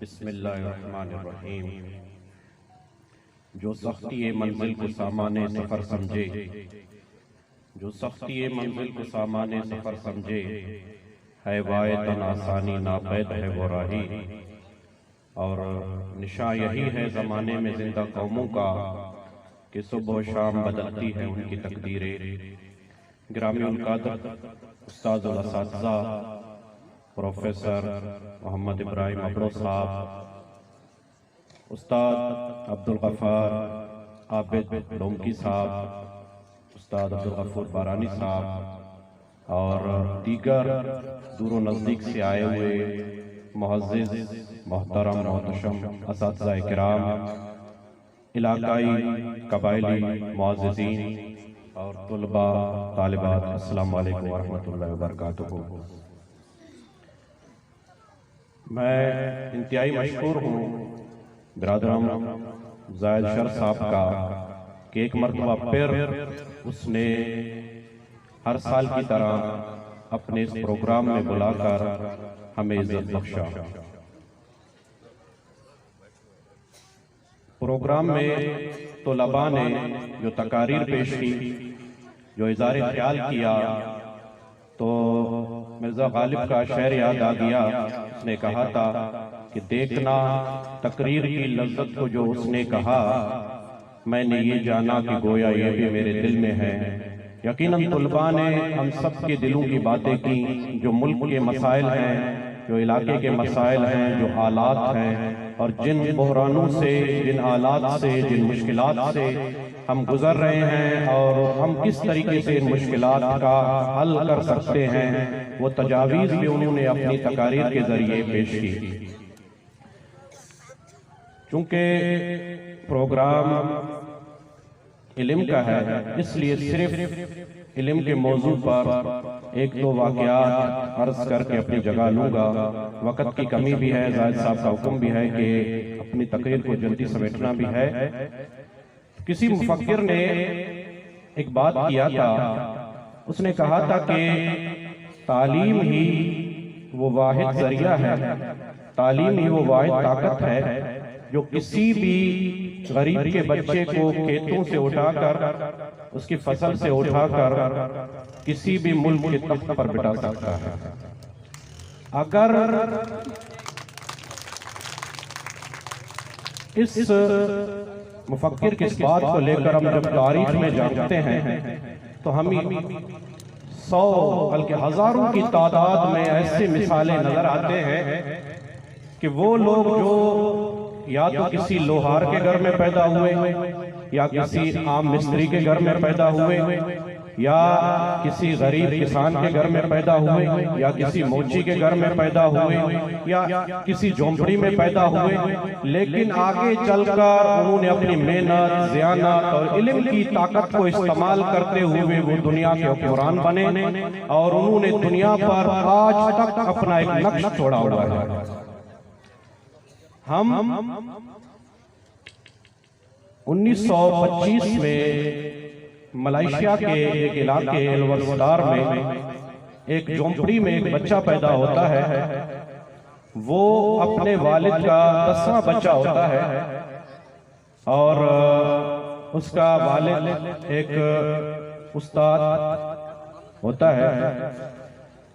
بسم اللہ الرحمن الرحیم۔ جو سختی منزل کو سامان سفر سمجھے، جو سختی منزل کو سامان سفر سمجھے، ہے وائتن آسانی ناپید ہے وہ راہی۔ اور نشاں یہی ہے زمانے میں زندہ قوموں کا کہ صبح و شام بدلتی ہے ان کی تقدیریں۔ گرامی القدر استاد الاساتذہ پروفیسر محمد ابراہیم ابڑو صاحب، استاد عبدالغفار عابد ڈومکی صاحب، استاد عبدالغفور بارانی صاحب اور دیگر دور و نزدیک سے آئے ہوئے معزز محترم محتشم اساتذہ کرام، علاقائی قبائلی معززین اور طلباء طالبات، السلام علیکم ورحمۃ اللہ وبرکاتہ۔ میں انتہائی مشکور ہوں برادرم زاہد شر صاحب کا کہ ایک مرتبہ پھر اس نے ہر سال کی طرح اپنے اس پروگرام میں بلا کر ہمیں عزت بخشا۔ پروگرام میں طلباء نے جو تقاریر پیش کی، جو اظہار خیال کیا، تو مرزا غالب کا شعر یاد آ گیا۔ اس نے کہا تھا کہ دیکھنا تقریر کی لذت کو جو اس نے کہا، میں نے یہ جانا کہ گویا یہ بھی میرے دل میں ہے۔ یقیناً طلباء نے ہم سب کے دلوں کی باتیں کی، جو ملک کے مسائل ہیں، جو علاقے کے مسائل ہیں، جو حالات ہیں، اور جن بحرانوں سے، جن حالات سے، جن مشکلات سے ہم گزر رہے ہیں اور ہم کس طریقے سے ان مشکلات کا حل کر سکتے ہیں، وہ تجاویز بھی انہوں نے اپنی تقاریر کے ذریعے پیش کی۔ چونکہ پروگرام علم کا ہے، اس لیے صرف علم کے موضوع پر ایک دو واقعات عرض کر کے اپنی جگہ لوں گا۔ وقت کی کمی بھی ہے، زاہد صاحب کا حکم بھی ہے کہ اپنی تقریر کو جلدی سمیٹنا بھی ہے۔ کسی مفکر نے ایک بات کیا تھا، اس نے کہا تھا کہ تعلیم ہی وہ واحد ذریعہ ہے، تعلیم ہی وہ واحد طاقت ہے جو کسی بھی غریب کے بچے کو کھیتوں سے اٹھا کر، اس کی فصل سے اٹھا کر کسی بھی ملک کے تخت پر بٹھا سکتا ہے۔ اگر اس مفکر کی اس بات کو لے کر ہم جب تاریخ میں جانتے ہیں تو ہمیں 100 بلکہ ہزاروں کی تعداد میں ایسے مثالیں نظر آتے ہیں کہ وہ لوگ جو یا تو کسی لوہار کے گھر میں پیدا ہوئے، یا کسی عام مستری کے گھر میں پیدا ہوئے، یا کسی غریب کسان کے گھر میں پیدا ہوئے، یا کسی موچی کے گھر میں پیدا ہوئے، یا کسی جھونپڑی میں پیدا ہوئے، لیکن آگے چل کر انہوں نے اپنی محنت، ذہانت اور علم کی طاقت کو استعمال کرتے ہوئے وہ دنیا کے حکمران بنے، اور انہوں نے دنیا پر آج تک اپنا ایک نقش چھوڑا ہوا ہے۔ ہم 1925 میں ملائیشیا کے ایک علاقے الورسدار میں ایک جھونپڑی میں ایک بچہ پیدا ہوتا ہے۔ وہ اپنے والد کا 10واں بچہ ہوتا ہے، اور اس کا والد ایک استاد ہوتا ہے۔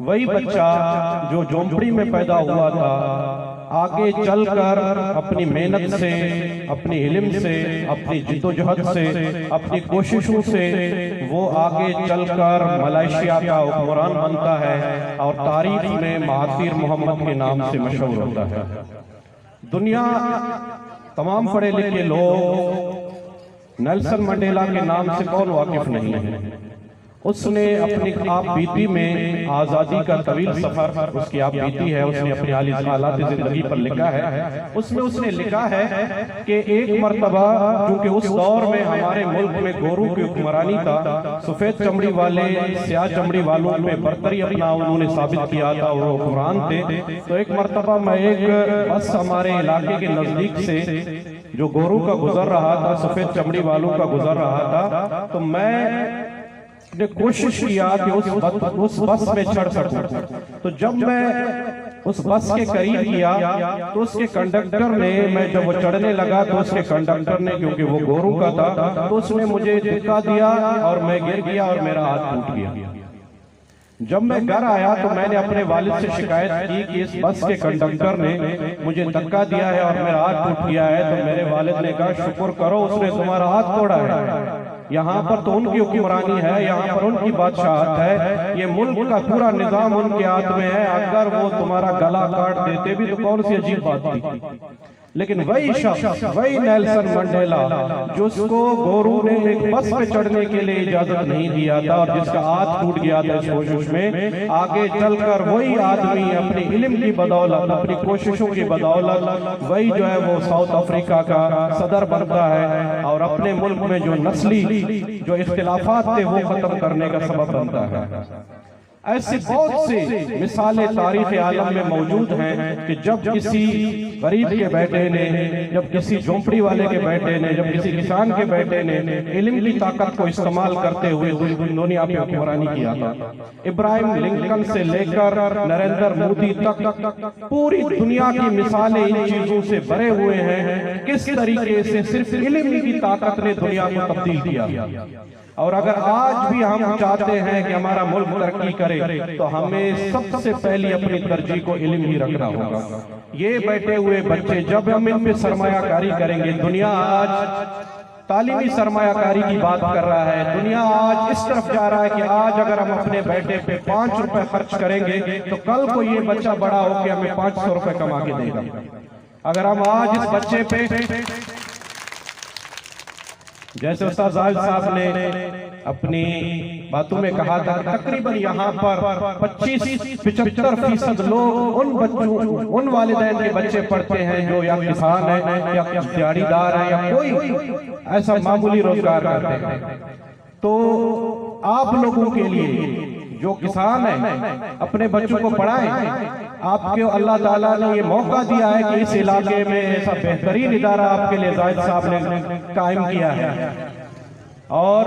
وہی بچہ جو جھونپڑی میں پیدا ہوا تھا، آگے چل کر اپنی محنت سے، اپنی علم سے، اپنی جد و جہد سے، اپنی کوششوں سے وہ آگے چل کر ملائیشیا کا حکمران بنتا ہے اور تاریخ میں مہاتیر محمد کے نام سے مشہور ہوتا ہے۔ دنیا تمام پڑھے لکھے لوگ نیلسن منڈیلا کے نام سے کون واقف نہیں ہے؟ اس نے اپنی آپ بیتی میں آزادی کا طویل سفر، اس کی آپ بیتی ہے، اس نے اپنی حالات زندگی پر لکھا ہے۔ اس میں اس نے لکھا ہے کہ ایک مرتبہ، کیونکہ اس دور میں ہمارے ملک میں گورو کی حکمرانی تھا، سفید چمڑی والے سیاہ چمڑی والوں میں برتری اپنا انہوں نے ثابت کیا تھا، وہ حکمران تھے۔ تو ایک مرتبہ میں ایک بس ہمارے علاقے کے نزدیک سے جو گورو کا گزر رہا تھا، سفید چمڑی والوں کا گزر رہا تھا، تو میں نے کوشش کیا کہ اس بس میں چڑھ سکوں۔ تو جب میں اس بس کے قریب کیا تو اس کے کنڈکٹر نے، میں جب وہ چڑھنے لگا تو اس کے کنڈکٹر نے، کیونکہ وہ گورو کا تھا، تو اس نے مجھے دھکا دیا اور میں گر گیا اور میرا ہاتھ ٹوٹ گیا۔ جب میں گھر آیا تو میں نے اپنے والد سے شکایت کی کہ اس بس کے کنڈکٹر نے مجھے دھکا دیا ہے اور میرا ہاتھ ٹوٹ گیا ہے، تو میرے والد نے کہا شکر کرو اس نے تمہارا ہاتھ توڑا ہے، یہاں پر تو ان کی حکمرانی ہے، یہاں پر ان کی بادشاہت ہے، یہ ملک کا پورا نظام ان کے ہاتھ میں ہے، اگر وہ تمہارا گلا کاٹ دیتے بھی تو کون سی عجیب بات تھی۔ لیکن وہی شخص، وہی نیلسن منڈیلا جس کو گورو نے ایک بس پہ چڑھنے کے لیے اجازت نہیں دیا تھا اور جس کا ہاتھ ٹوٹ گیا تھا اس کوشش میں، آگے چل کر وہی آدمی اپنی علم کی بدولت، اپنی کوششوں کی بدولت، وہی جو ہے وہ ساؤتھ افریقہ کا صدر بنتا ہے اور اپنے ملک میں جو نسلی جو اختلافات تھے وہ ختم کرنے کا سبب بنتا ہے۔ ایسے بہت سے مثالیں تاریخ عالم میں موجود ہیں کہ جب کسی غریب کے بیٹے نے، جب کسی جھونپڑی والے کے بیٹے نے، جب کسی کسان کے بیٹے نے علم کی طاقت کو استعمال کرتے ہوئے دنیا پہ حکمرانی کیا تھا۔ ابراہیم لنکن سے لے کر نریندر مودی تک پوری دنیا کی مثالیں ان چیزوں سے بھرے ہوئے ہیں، کس طریقے سے صرف علم کی طاقت نے دنیا کو تبدیل کیا۔ اور اگر آج بھی ہم چاہتے ہیں کہ ہمارا ملک ترقی کرے تو ہمیں سب سے پہلی اپنی ترجیح کو علم ہی رکھنا ہوگا۔ یہ بیٹھے ہوئے بچے جب ہم ان پہ سرمایہ کاری کریں گے، دنیا آج تعلیمی سرمایہ کاری کی بات کر رہا ہے، دنیا آج اس طرف جا رہا ہے کہ آج اگر ہم اپنے بیٹے پہ 5 روپے خرچ کریں گے تو کل کو یہ بچہ بڑا ہو کے ہمیں 500 روپے کما کے دے گا۔ اگر ہم آج اس بچے پہ، جیسے استاد زاہد صاحب نے اپنی باتوں میں کہا تھا، تقریباً یہاں پر 25-75% لوگ ان والدین کے بچے پڑھتے ہیں جو یا کسان ہیں یا دیہڑی دار ہیں یا کوئی ایسا معمولی روزگار کرتے ہیں۔ تو آپ لوگوں کے لیے جو کسان ہیں اپنے بچوں کو پڑھائیں، آپ کو اللہ تعالیٰ نے یہ موقع دیا ہے کہ اس علاقے میں ایسا بہترین ادارہ آپ کے لیے زاہد صاحب نے قائم کیا ہے۔ اور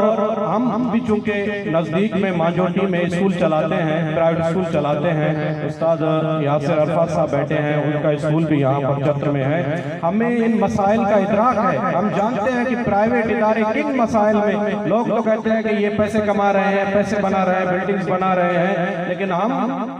ہم بھی چونکہ نزدیک میں مانجوٹی میں اسکول چلاتے ہیں، پرائیویٹ اسکول چلاتے ہیں، استاد یاسر عرفات صاحب بیٹھے ہیں، ان کا اسکول بھی یہاں پر چتر میں ہے۔ ہمیں ان مسائل کا ادراک ہے، ہم جانتے ہیں کہ پرائیویٹ ادارے کن مسائل میں، لوگ تو کہتے ہیں کہ یہ پیسے کما رہے ہیں، پیسے بنا رہے ہیں، بلڈنگز بنا رہے ہیں، لیکن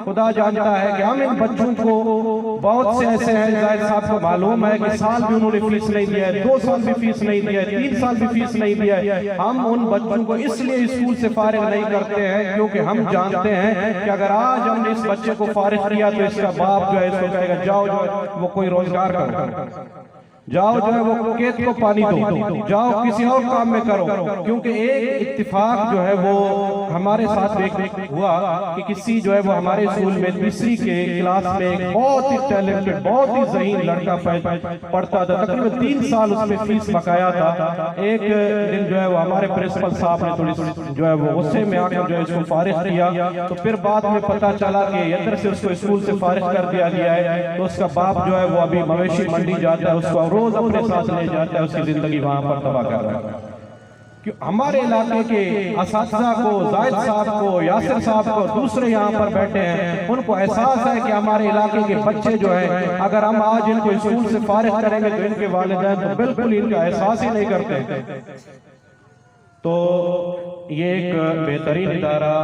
خدا جانتا ہے کہ ہم ان بچوں کو، بہت سے ایسے ہیں زاہد صاحب کو معلوم ہے کہ سال بھی انہوں نے فیس نہیں دیا ہے، 2 سال بھی فیس نہیں دیا ہے، 3 سال بھی فیس نہیں دیا ہے۔ ہم ان بچوں کو اس لیے اسکول سے فارغ نہیں کرتے ہیں کیونکہ ہم جانتے ہیں کہ اگر آج ہم نے اس بچے کو فارغ کیا تو اس کا باپ جو ہے اس کو کہے گا جاؤ وہ کوئی روزگار کرو، جاؤ جو ہے وہ کھیت کو پانی دو، جاؤ کسی اور کام میں کرو۔ کیونکہ ایک اتفاق جو ہے وہ ہمارے ساتھ ہوا کہ کسی جو ہے وہ ہمارے اسکول میں 3ری کے کلاس میں ایک بہت ہی ٹیلنٹڈ، بہت ہی ذہین لڑکا پڑھتا تھا، تقریباً 3 سال اس میں فیس بقایا تھا۔ ایک دن جو ہے وہ ہمارے پرنسپل صاحب نے تھوڑی جو ہے وہ غصے میں آ کر جو ہے اس کو فارغ کیا، تو پھر بعد میں پتہ چلا کہ ادھر سے اس کو اسکول سے فارغ کر دیا گیا ہے، تو اس کا باپ جو ہے وہ ابھی مویشی منڈی جاتا ہے، اس کو روز اپنے ساتھ لے جاتا ہے، اس کی زندگی وہاں پر تباہ کر رہا ہے۔ ہمارے علاقے کے اساتذہ کو، زاہد صاحب کو، یاسر صاحب کو، دوسرے یہاں پر بیٹھے ہیں، ان کو احساس ہے کہ ہمارے علاقے کے بچے جو ہیں اگر ہم آج ان کو اسکول سے فارغ کریں گے تو ان کے والدین تو بالکل ان کا احساس ہی نہیں کرتے۔ تو یہ ایک بہترین ادارہ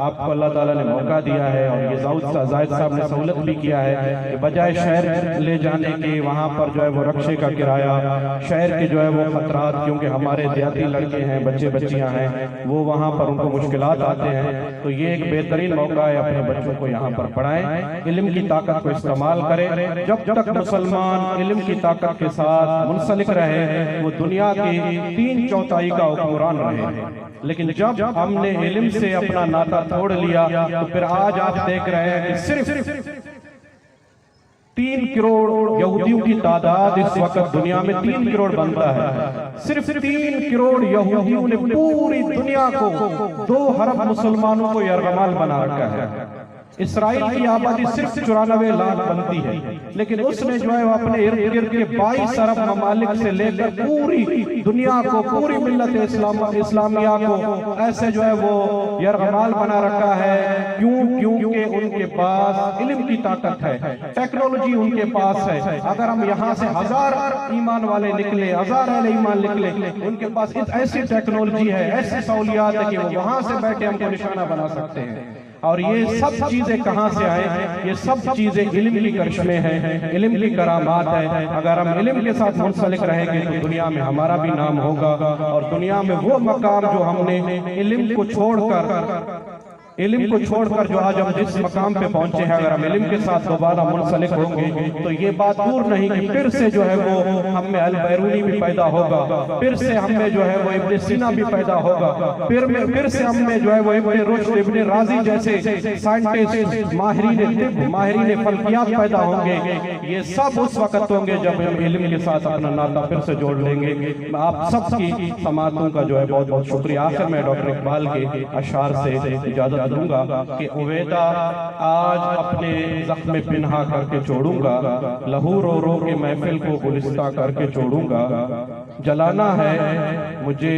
آپ کو اللہ تعالیٰ نے موقع دیا ہے، اور یہ زاہد صاحب نے سہولت بھی کیا ہے کہ بجائے شہر لے جانے کے وہاں پر جو ہے وہ رکشے کا کرایہ، شہر کے جو ہے وہ خطرات، کیونکہ ہمارے دیہاتی لڑکے ہیں، بچے بچیاں ہیں، وہ وہاں پر ان کو مشکلات آتے ہیں، تو یہ ایک بہترین موقع ہے، اپنے بچوں کو یہاں پر پڑھائیں، علم کی طاقت کو استعمال کریں۔ جب تک مسلمان علم کی طاقت کے ساتھ منسلک رہے وہ دنیا کی 3/4 کا حکمران رہے، لیکن جب ہم نے علم سے اپنا ناطہ توڑ لیا تو پھر آج آپ دیکھ رہے ہیں کہ صرف 3 کروڑ یہودیوں کی تعداد اس وقت دنیا میں 3 کروڑ بنتا ہے، صرف 3 کروڑ یہودیوں نے پوری دنیا کو 2 ارب مسلمانوں کو یرغمال بنا رکھا ہے۔ اسرائیل کی آبادی صرف 94 لاکھ بنتی ہے، لیکن اس نے جو ہے وہ اپنے ارد گرد کے 22 ارب ممالک سے لے کر پوری دنیا کو، پوری ملت اسلامیہ کو ایسے جو ہے وہ یرغمال بنا رکھا ہے۔ کیونکہ ان کے پاس علم کی طاقت ہے، ٹیکنالوجی ان کے پاس ہے۔ اگر ہم یہاں سے 1000 ایمان والے نکلے، 1000 اہل ایمان نکلے، ان کے پاس ایسی ٹیکنالوجی ہے، ایسی سہولیات ہے کہ وہ وہاں سے بیٹھے ہم کو نشانہ بنا سکتے ہیں۔ اور یہ سب چیزیں کہاں سے آئے ہیں؟ یہ سب چیزیں علم کی کرشمیں ہیں، علم کی کرامات ہے۔ اگر ہم علم کے ساتھ منسلک رہیں گے تو دنیا میں ہمارا بھی نام ہوگا، اور دنیا میں وہ مقام جو ہم نے علم کو چھوڑ کر جو آج ہم جس مقام پہ پہنچے ہیں، اگر ہم علم کے ساتھ دوبارہ منسلک ہوں گے تو یہ بات دور نہیں کہ پھر سے جو ہے وہ ہم میں البیرونی بھی پیدا ہوگا، پھر سے ہم میں جو ہے وہ ابن سینا بھی پیدا ہوگا، پھر سے ہم میں جو ہے وہ ابن رشد، ابن رازی جیسے سائنٹسٹ، ماہرین طب، ماہرین فلکیات پیدا ہوں گے۔ یہ سب اس وقت ہوں گے جب ہم علم کے ساتھ اپنا ناطہ پھر سے جوڑ لیں گے۔ میں آپ سب کی سماعتوں کا جو ہے بہت بہت شکریہ۔ آخر میں ڈاکٹر اقبال کے اشعار سے اجازت دوں گا کہ عویدہ آج اپنے زخم پنہا کر کے چھوڑوں گا، لہو رو رو کے محفل کو گلستہ کر کے چھوڑوں گا، جلانا ہے مجھے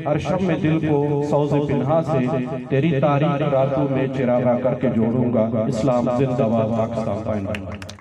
ہر شب میں دل کو سوز پنہا سے، تیری تاریخ راتوں میں چراغا کر کے جوڑوں گا۔ اسلام زندہ باد، پاکستان۔